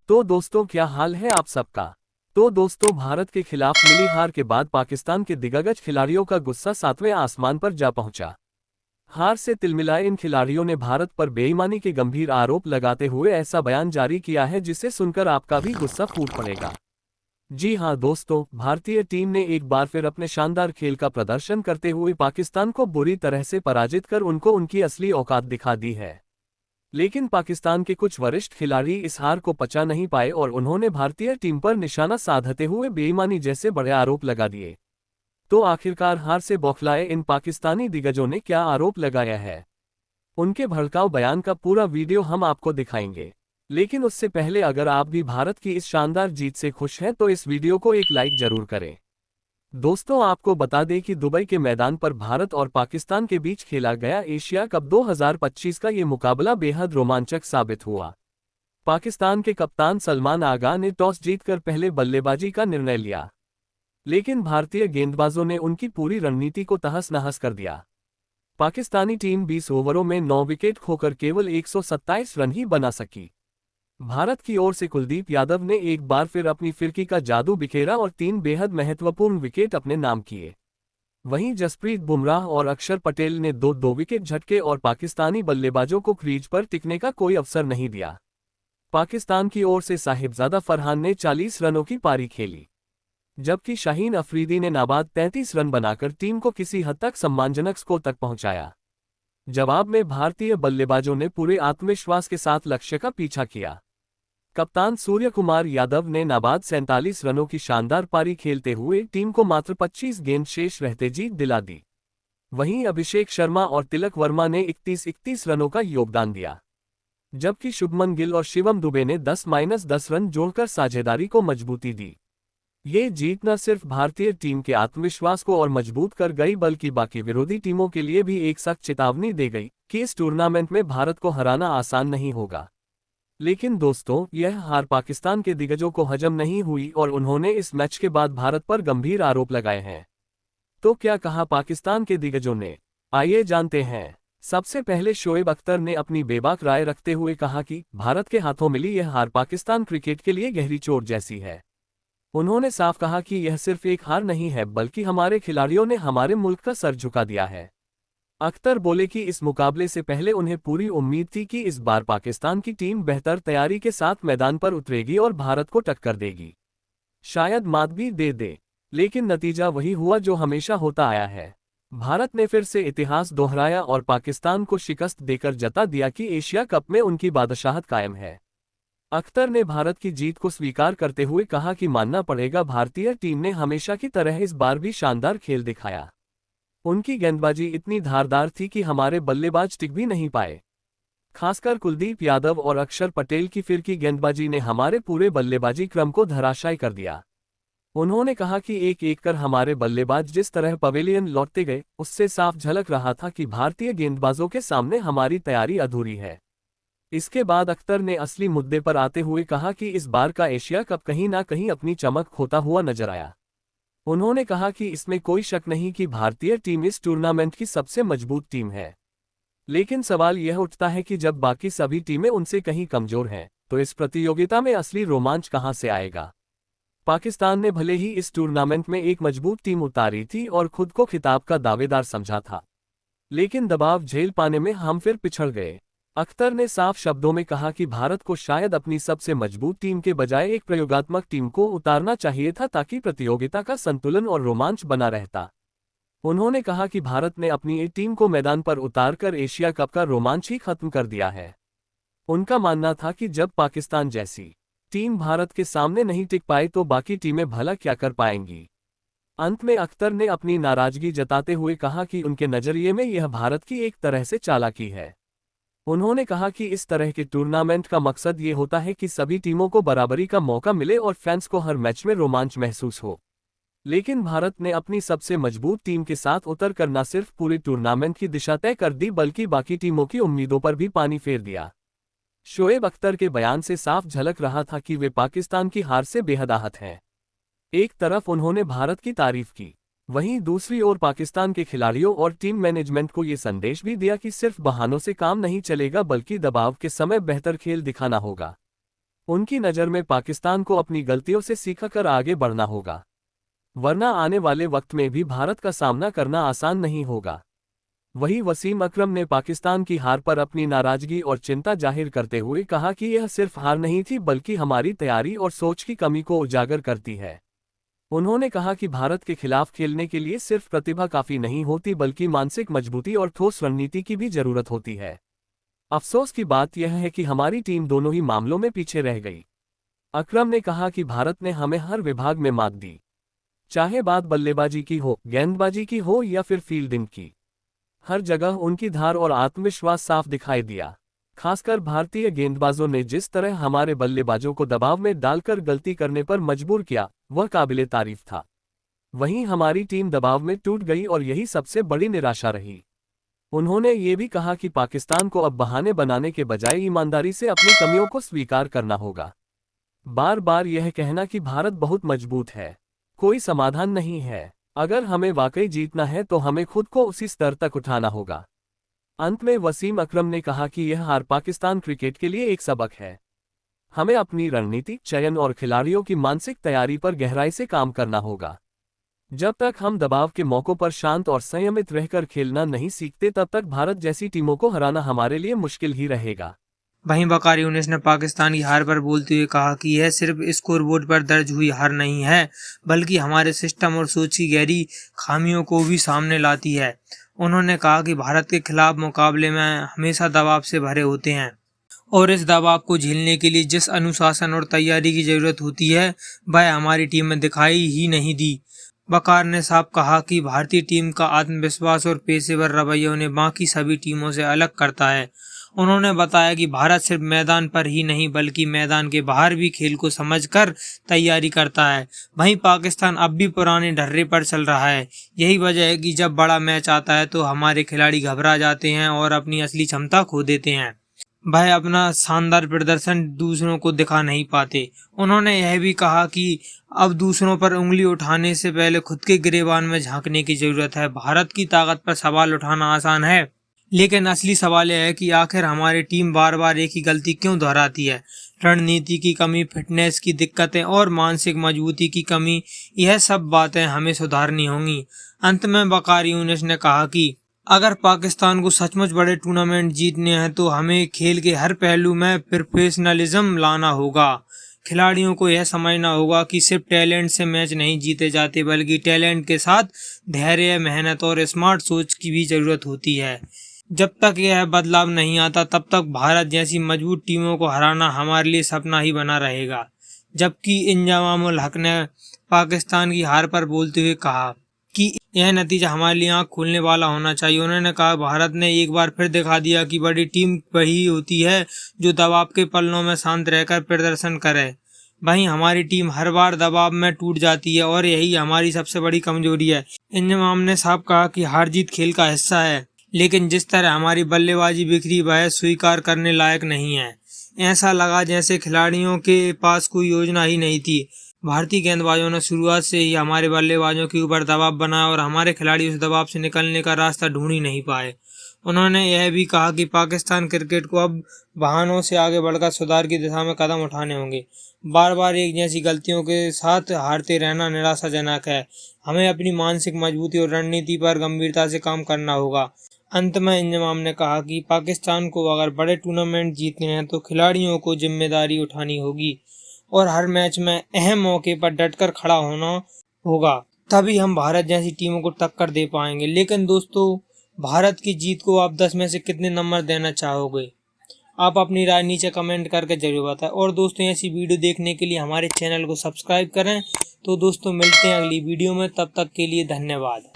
तो दोस्तों, क्या हाल है आप सबका। तो दोस्तों, भारत के खिलाफ मिली हार के बाद पाकिस्तान के दिग्गज खिलाड़ियों का गुस्सा सातवें आसमान पर जा पहुंचा। हार से तिलमिलाए इन खिलाड़ियों ने भारत पर बेईमानी के गंभीर आरोप लगाते हुए ऐसा बयान जारी किया है जिसे सुनकर आपका भी गुस्सा फूट पड़ेगा। जी हां दोस्तों, भारतीय टीम ने एक बार फिर अपने शानदार खेल का प्रदर्शन करते हुए पाकिस्तान को बुरी तरह से पराजित कर उनको उनकी असली औकात दिखा दी है। लेकिन पाकिस्तान के कुछ वरिष्ठ खिलाड़ी इस हार को पचा नहीं पाए और उन्होंने भारतीय टीम पर निशाना साधते हुए बेईमानी जैसे बड़े आरोप लगा दिए। तो आखिरकार हार से बौखलाए इन पाकिस्तानी दिग्गजों ने क्या आरोप लगाया है, उनके भड़काऊ बयान का पूरा वीडियो हम आपको दिखाएंगे। लेकिन उससे पहले अगर आप भी भारत की इस शानदार जीत से खुश हैं तो इस वीडियो को एक लाइक जरूर करें। दोस्तों, आपको बता दें कि दुबई के मैदान पर भारत और पाकिस्तान के बीच खेला गया एशिया कप 2025 का ये मुकाबला बेहद रोमांचक साबित हुआ। पाकिस्तान के कप्तान सलमान आगा ने टॉस जीतकर पहले बल्लेबाजी का निर्णय लिया, लेकिन भारतीय गेंदबाजों ने उनकी पूरी रणनीति को तहस-नहस कर दिया। पाकिस्तानी टीम 20 ओवरों में 9 विकेट खोकर केवल 127 रन ही बना सकी। भारत की ओर से कुलदीप यादव ने एक बार फिर अपनी फिरकी का जादू बिखेरा और 3 बेहद महत्वपूर्ण विकेट अपने नाम किए। वहीं जसप्रीत बुमराह और अक्षर पटेल ने 2-2 विकेट झटके और पाकिस्तानी बल्लेबाजों को क्रीज पर टिकने का कोई अवसर नहीं दिया। पाकिस्तान की ओर से साहिबजादा फरहान ने 40 रनों की पारी खेली, जबकि शाहीन अफरीदी ने नाबाद 33 रन बनाकर टीम को किसी हद तक सम्मानजनक स्कोर तक पहुंचाया। जवाब में भारतीय बल्लेबाजों ने पूरे आत्मविश्वास के साथ लक्ष्य का पीछा किया। कप्तान सूर्य कुमार यादव ने नाबाद 47 रनों की शानदार पारी खेलते हुए टीम को मात्र 25 गेंद शेष रहते जीत दिला दी। वहीं अभिषेक शर्मा और तिलक वर्मा ने 31-31 रनों का योगदान दिया, जबकि शुभमन गिल और शिवम दुबे ने 10-10 रन जोड़कर साझेदारी को मजबूती दी। ये जीत न सिर्फ भारतीय टीम के आत्मविश्वास को और मजबूत कर गई बल्कि बाकी विरोधी टीमों के लिए भी एक सख्त चेतावनी दे गई कि इस टूर्नामेंट में भारत को हराना आसान नहीं होगा। लेकिन दोस्तों, यह हार पाकिस्तान के दिग्गजों को हजम नहीं हुई और उन्होंने इस मैच के बाद भारत पर गंभीर आरोप लगाए हैं। तो क्या कहा पाकिस्तान के दिग्गजों ने, आइए जानते हैं। सबसे पहले शोएब अख्तर ने अपनी बेबाक राय रखते हुए कहा कि भारत के हाथों मिली यह हार पाकिस्तान क्रिकेट के लिए गहरी चोट जैसी है। उन्होंने साफ कहा कि यह सिर्फ एक हार नहीं है बल्कि हमारे खिलाड़ियों ने हमारे मुल्क का सर झुका दिया है। अख्तर बोले कि इस मुकाबले से पहले उन्हें पूरी उम्मीद थी कि इस बार पाकिस्तान की टीम बेहतर तैयारी के साथ मैदान पर उतरेगी और भारत को टक्कर देगी। शायद मात भी दे दे, लेकिन नतीजा वही हुआ जो हमेशा होता आया है। भारत ने फिर से इतिहास दोहराया और पाकिस्तान को शिकस्त देकर जता दिया कि एशिया कप में उनकी बादशाहत कायम है। अख्तर ने भारत की जीत को स्वीकार करते हुए कहा कि मानना पड़ेगा, भारतीय टीम ने हमेशा की तरह इस बार भी शानदार खेल दिखाया। उनकी गेंदबाजी इतनी धारदार थी कि हमारे बल्लेबाज टिक भी नहीं पाए। खासकर कुलदीप यादव और अक्षर पटेल की फिरकी गेंदबाजी ने हमारे पूरे बल्लेबाजी क्रम को धराशायी कर दिया। उन्होंने कहा कि एक एक कर हमारे बल्लेबाज जिस तरह पवेलियन लौटते गए, उससे साफ झलक रहा था कि भारतीय गेंदबाजों के सामने हमारी तैयारी अधूरी है। इसके बाद अख्तर ने असली मुद्दे पर आते हुए कहा कि इस बार का एशिया कप कहीं ना कहीं अपनी चमक खोता हुआ नजर आया। उन्होंने कहा कि इसमें कोई शक नहीं कि भारतीय टीम इस टूर्नामेंट की सबसे मजबूत टीम है, लेकिन सवाल यह उठता है कि जब बाकी सभी टीमें उनसे कहीं कमजोर हैं, तो इस प्रतियोगिता में असली रोमांच कहां से आएगा। पाकिस्तान ने भले ही इस टूर्नामेंट में एक मजबूत टीम उतारी थी और खुद को खिताब का दावेदार समझा था, लेकिन दबाव झेल पाने में हम फिर पिछड़ गए। अख्तर ने साफ शब्दों में कहा कि भारत को शायद अपनी सबसे मजबूत टीम के बजाय एक प्रयोगात्मक टीम को उतारना चाहिए था ताकि प्रतियोगिता का संतुलन और रोमांच बना रहता। उन्होंने कहा कि भारत ने अपनी एक टीम को मैदान पर उतारकर एशिया कप का रोमांच ही खत्म कर दिया है। उनका मानना था कि जब पाकिस्तान जैसी टीम भारत के सामने नहीं टिक पाए तो बाकी टीमें भला क्या कर पाएंगी। अंत में अख्तर ने अपनी नाराजगी जताते हुए कहा कि उनके नजरिए में यह भारत की एक तरह से चालाकी है। उन्होंने कहा कि इस तरह के टूर्नामेंट का मकसद ये होता है कि सभी टीमों को बराबरी का मौका मिले और फैंस को हर मैच में रोमांच महसूस हो। लेकिन भारत ने अपनी सबसे मजबूत टीम के साथ उतरकर न सिर्फ पूरे टूर्नामेंट की दिशा तय कर दी बल्कि बाकी टीमों की उम्मीदों पर भी पानी फेर दिया। शोएब अख्तर के बयान से साफ झलक रहा था कि वे पाकिस्तान की हार से बेहद आहत हैं। एक तरफ उन्होंने भारत की तारीफ की, वहीं दूसरी ओर पाकिस्तान के खिलाड़ियों और टीम मैनेजमेंट को ये संदेश भी दिया कि सिर्फ बहानों से काम नहीं चलेगा बल्कि दबाव के समय बेहतर खेल दिखाना होगा। उनकी नज़र में पाकिस्तान को अपनी गलतियों से सीखकर आगे बढ़ना होगा, वरना आने वाले वक्त में भी भारत का सामना करना आसान नहीं होगा। वहीं वसीम अकरम ने पाकिस्तान की हार पर अपनी नाराजगी और चिंता जाहिर करते हुए कहा कि यह सिर्फ हार नहीं थी बल्कि हमारी तैयारी और सोच की कमी को उजागर करती है। उन्होंने कहा कि भारत के खिलाफ खेलने के लिए सिर्फ प्रतिभा काफी नहीं होती बल्कि मानसिक मजबूती और ठोस रणनीति की भी जरूरत होती है। अफसोस की बात यह है कि हमारी टीम दोनों ही मामलों में पीछे रह गई। अकरम ने कहा कि भारत ने हमें हर विभाग में मात दी, चाहे बात बल्लेबाजी की हो, गेंदबाजी की हो या फिर फील्डिंग की। हर जगह उनकी धार और आत्मविश्वास साफ दिखाई दिया। खासकर भारतीय गेंदबाजों ने जिस तरह हमारे बल्लेबाजों को दबाव में डालकर गलती करने पर मजबूर किया, वह काबिले तारीफ था। वहीं हमारी टीम दबाव में टूट गई और यही सबसे बड़ी निराशा रही। उन्होंने ये भी कहा कि पाकिस्तान को अब बहाने बनाने के बजाय ईमानदारी से अपनी कमियों को स्वीकार करना होगा। बार बार यह कहना कि भारत बहुत मजबूत है, कोई समाधान नहीं है। अगर हमें वाकई जीतना है तो हमें खुद को उसी स्तर तक उठाना होगा। अंत में वसीम अकरम ने कहा कि यह हार पाकिस्तान क्रिकेट के लिए एक सबक है। हमें अपनी रणनीति, चयन और खिलाड़ियों की मानसिक तैयारी पर गहराई से काम करना होगा। जब तक हम दबाव के मौकों पर शांत और संयमित रहकर खेलना नहीं सीखते तब तक भारत जैसी टीमों को हराना हमारे लिए मुश्किल ही रहेगा। वहीं वकारी यूनिस ने पाकिस्तान की हार पर बोलते हुए कहा कि यह सिर्फ स्कोरबोर्ड पर दर्ज हुई हार नहीं है बल्कि हमारे सिस्टम और सोच की गहरी खामियों को भी सामने लाती है। उन्होंने कहा कि भारत के खिलाफ मुकाबले में हमेशा दबाव से भरे होते हैं और इस दबाव को झेलने के लिए जिस अनुशासन और तैयारी की जरूरत होती है वह हमारी टीम में दिखाई ही नहीं दी। वकार ने साफ कहा कि भारतीय टीम का आत्मविश्वास और पेशेवर रवैया उन्हें बाकी सभी टीमों से अलग करता है। उन्होंने बताया कि भारत सिर्फ मैदान पर ही नहीं बल्कि मैदान के बाहर भी खेल को समझकर तैयारी करता है। वहीं पाकिस्तान अब भी पुराने ढर्रे पर चल रहा है। यही वजह है कि जब बड़ा मैच आता है तो हमारे खिलाड़ी घबरा जाते हैं और अपनी असली क्षमता खो देते हैं। वह अपना शानदार प्रदर्शन दूसरों को दिखा नहीं पाते। उन्होंने यह भी कहा कि अब दूसरों पर उंगली उठाने से पहले खुद के गिरेबान में झांकने की जरूरत है। भारत की ताकत पर सवाल उठाना आसान है, लेकिन असली सवाल यह है कि आखिर हमारी टीम बार बार एक ही गलती क्यों दोहराती है। रणनीति की कमी, फिटनेस की दिक्कतें और मानसिक मजबूती की कमी, यह सब बातें हमें सुधारनी होंगी। अंत में वकारी यूनिस ने कहा कि अगर पाकिस्तान को सचमुच बड़े टूर्नामेंट जीतने हैं तो हमें खेल के हर पहलू में प्रोफेशनलिज्म लाना होगा। खिलाड़ियों को यह समझना होगा कि सिर्फ टैलेंट से मैच नहीं जीते जाते बल्कि टैलेंट के साथ धैर्य, मेहनत और स्मार्ट सोच की भी जरूरत होती है। जब तक यह बदलाव नहीं आता तब तक भारत जैसी मजबूत टीमों को हराना हमारे लिए सपना ही बना रहेगा। जबकि इंजमामुल हक ने पाकिस्तान की हार पर बोलते हुए कहा कि यह नतीजा हमारे लिए आंख खोलने वाला होना चाहिए। उन्होंने कहा भारत ने एक बार फिर दिखा दिया कि बड़ी टीम वही होती है जो दबाव के पलड़ों में शांत रहकर प्रदर्शन करे। वहीं हमारी टीम हर बार दबाव में टूट जाती है और यही हमारी सबसे बड़ी कमजोरी है। इंजमाम ने साफ कहा कि हार जीत खेल का हिस्सा है, लेकिन जिस तरह हमारी बल्लेबाजी बिखरी वह स्वीकार करने लायक नहीं है। ऐसा लगा जैसे खिलाड़ियों के पास कोई योजना ही नहीं थी। भारतीय गेंदबाजों ने शुरुआत से ही हमारे बल्लेबाजों के ऊपर दबाव बनाया और हमारे खिलाड़ी उस दबाव से निकलने का रास्ता ढूंढ ही नहीं पाए। उन्होंने यह भी कहा कि पाकिस्तान क्रिकेट को अब बहानों से आगे बढ़कर सुधार की दिशा में कदम उठाने होंगे। बार बार एक जैसी गलतियों के साथ हारते रहना निराशाजनक है। हमें अपनी मानसिक मजबूती और रणनीति पर गंभीरता से काम करना होगा। अंत में इंजमाम ने कहा कि पाकिस्तान को अगर बड़े टूर्नामेंट जीतने हैं तो खिलाड़ियों को जिम्मेदारी उठानी होगी और हर मैच में अहम मौके पर डटकर खड़ा होना होगा। तभी हम भारत जैसी टीमों को टक्कर दे पाएंगे। लेकिन दोस्तों, भारत की जीत को आप 10 में से कितने नंबर देना चाहोगे? आप अपनी राय नीचे कमेंट करके जरूर बताएं। और दोस्तों, ऐसी वीडियो देखने के लिए हमारे चैनल को सब्सक्राइब करें। तो दोस्तों, मिलते हैं अगली वीडियो में, तब तक के लिए धन्यवाद।